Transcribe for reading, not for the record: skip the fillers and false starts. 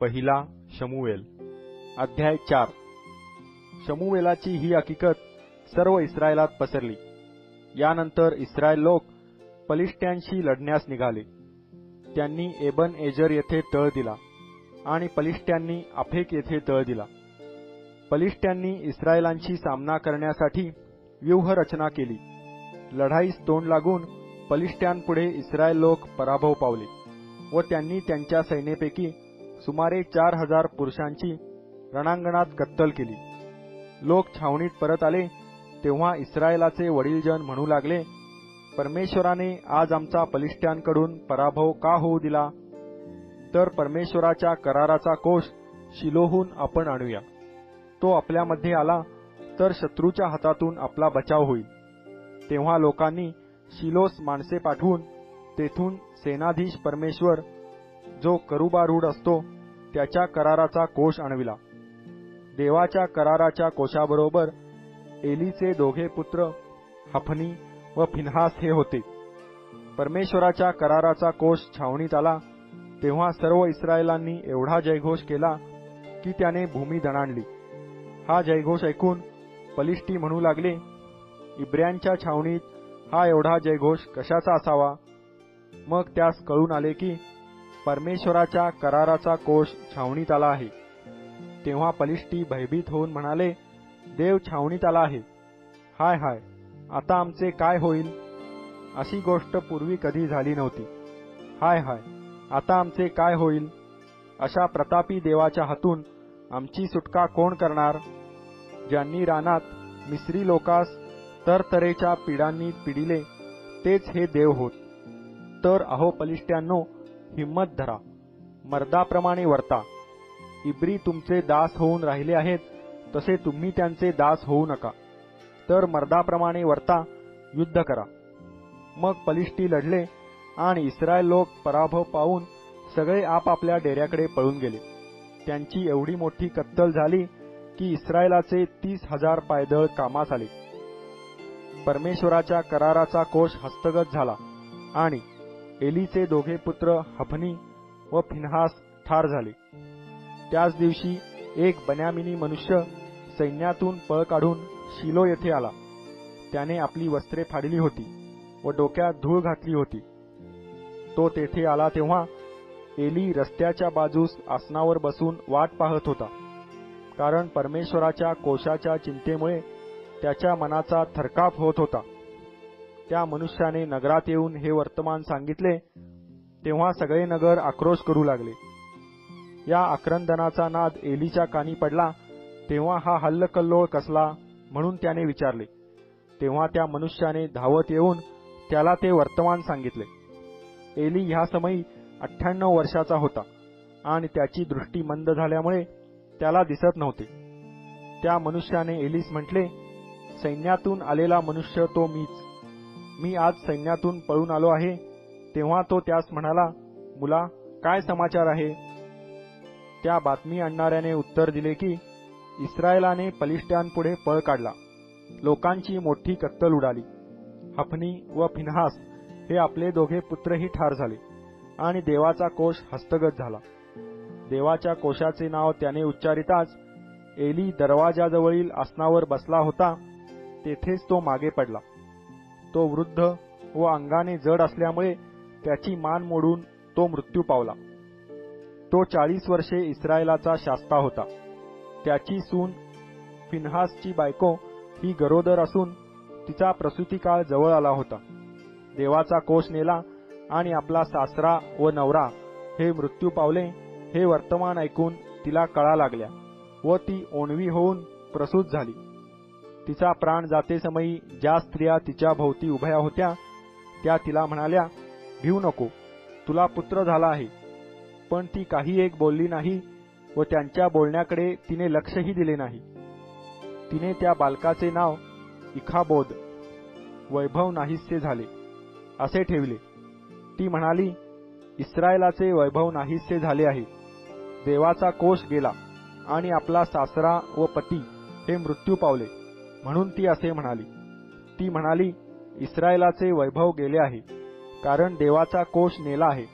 पहिला शमूएल अध्याय 4। शमूएलाची ही हकीकत सर्व इस्रायलात पसरली। यानंतर इस्रायल लोक पलिष्ट्यांशी लढण्यास निघाले। त्यांनी एबन एजर येथे तळ दिला आणि पलिष्ट्यांनी अफेक येथे तळ दिला। पलिष्ट्यांनी इस्रायलांशी सामना करण्यासाठी व्यूह रचना केली। लढाईस तोंड लागून पलिष्ट्यांपुढे इस्रायल लोक पराभव पावले व त्यांनी त्यांच्या सैन्यापैकी सुमारे 4000 पुरुषांची रणांगणात कत्तल केली। लोक छावणीत परत आले तेव्हा इस्रायलाचे वडीलजन म्हणू लागले, परमेश्वराने आज आमचा पलिष्ट्यांकडून पराभव का होऊ दिला? तर परमेश्वराच्या कराराचा कोष शिलोहून आपण आणूया। तो आपल्यामध्ये आला तर शत्रूच्या हातातून आपला बचाव होईल। तेव्हा लोकांनी शिलोस माणसे पाठवून तेथून सेनाधीश परमेश्वर जो करूबारूढ असतो त्याच्या कराराचा कोष आणविला। देवाच्या कराराच्या कोशाबरोबर एलीचे दोघे पुत्र हफनी व फिन्हास हे होते। परमेश्वराच्या कराराचा कोष छावणीत आला तेव्हा सर्व इस्रायलांनी एवढा जयघोष केला की त्याने भूमी दणाणली। हा जयघोष ऐकून पलिष्टी म्हणू लागले, इब्र्यांच्या छावणीत हा एवढा जयघोष कशाचा असावा? मग त्यास कळून आले की परमेश्वराच्या कराराचा कोष छावणीत आला आहे। तेव्हा पलिष्टी भयभीत होऊन म्हणाले, देव छावणीत आला आहे। हाय हाय, आता आमचे काय होईल? अशी गोष्ट पूर्वी कधी झाली नव्हती। हाय हाय, आता आमचे काय होईल? अशा प्रतापी देवाच्या हातून आमची सुटका कोण करणार? ज्यांनी रानात मिस्री लोकास तरतरेच्या पीडांनी पिडिले तेच हे देव होत। तर अहो पलिष्ट्यांनो, हिम्मत धरा, मर्दाप्रमाणे वर्ता। इब्री तुमचे दास होऊन राहिले आहेत तसे तुम्ही त्यांचे दास होऊ नका, तर मर्दाप्रमाणे वर्ता, युद्ध करा। मग पलिष्टी लढले आणि इस्रायल लोक पराभव पावून सगळे आपापल्या डेऱ्याकडे पळून गेले। त्यांची एवढी मोठी कत्तल झाली की इस्रायलाचे 30,000 पायदळ कामास आले। परमेश्वराच्या कराराचा कोष हस्तगत झाला आणि एलीचे दोघे पुत्र हफनी व फिन्हास ठार झाले। त्याच दिवशी एक बन्यामिनी मनुष्य सैन्यातून पळ काढून शिलो येथे आला। त्याने आपली वस्त्रे फाडली होती व डोक्यात धूळ घातली होती। तो तेथे आला तेव्हा एली रस्त्याच्या बाजूस आसनावर बसून वाट पाहत होता, कारण परमेश्वराच्या कोशाच्या चिंतेमुळे त्याच्या मनाचा थरकाप होत होता। त्या मनुष्याने नगरात येऊन हे वर्तमान सांगितले तेव्हा सगळे नगर आक्रोश करू लागले। या आक्रंदनाचा नाद एलीच्या कानी पडला तेव्हा हा हल्लकल्लोळ कसला म्हणून त्याने विचारले। तेव्हा त्या मनुष्याने धावत येऊन त्याला ते वर्तमान सांगितले। एली ह्या समयी 98 वर्षाचा होता आणि त्याची दृष्टी मंद झाल्यामुळे त्याला दिसत नव्हते। त्या मनुष्याने एलीस म्हटले, सैन्यातून आलेला मनुष्य तो मीच। मी आज सैन्यातून पळून आलो आहे। तेव्हा तो त्यास म्हणाला, मुला, काय समाचार आहे? त्या बातमी आणणाऱ्याने उत्तर दिले की इस्रायलाने पलिष्ट्यांपुढे पळ काढला, लोकांची मोठी कत्तल उडाली। हफनी व फिन्हास हे आपले दोघे पुत्रही ठार झाले आणि देवाचा कोष हस्तगत झाला। देवाच्या कोशाचे नाव त्याने उच्चारिताच एली दरवाजाजवळील आसनावर बसला होता तेथेच तो मागे पडला। तो वृद्ध व अंगाने जड असल्यामुळे त्याची मान मोडून तो मृत्यू पावला। तो 40 वर्षे इस्रायलाचा शास्ता होता। त्याची सून फिन्हासची बायको ही गरोदर असून तिचा प्रसूतिकाळ जवळ आला होता। देवाचा कोष नेला आणि आपला सासरा व नवरा हे मृत्यू पावले हे वर्तमान ऐकून तिला कळा लागल्या व ती ओणवी होऊन प्रसूत झाली। तिचा प्राण जाते समयी ज्या स्त्रिया तिच्या भोवती उभ्या होत्या त्या तिला म्हणाल्या, भिऊ नको, तुला पुत्र झाला आहे। पण ती काही एक बोलली नाही व त्यांच्या बोलण्याकडे तिने लक्षही दिले नाही। तिने त्या बालकाचे नाव इखाबोद, वैभव नाहीसे झाले, असे ठेवले। ती म्हणाली, इस्रायलाचे वैभव नाहीसे झाले आहे। देवाचा कोष गेला आणि आपला सासरा व पती हे मृत्यू पावले, म्हणून ती असे म्हणाली। ती म्हणाली, इस्रायलाचे वैभव गेले आहे, कारण देवाचा कोष नेला आहे।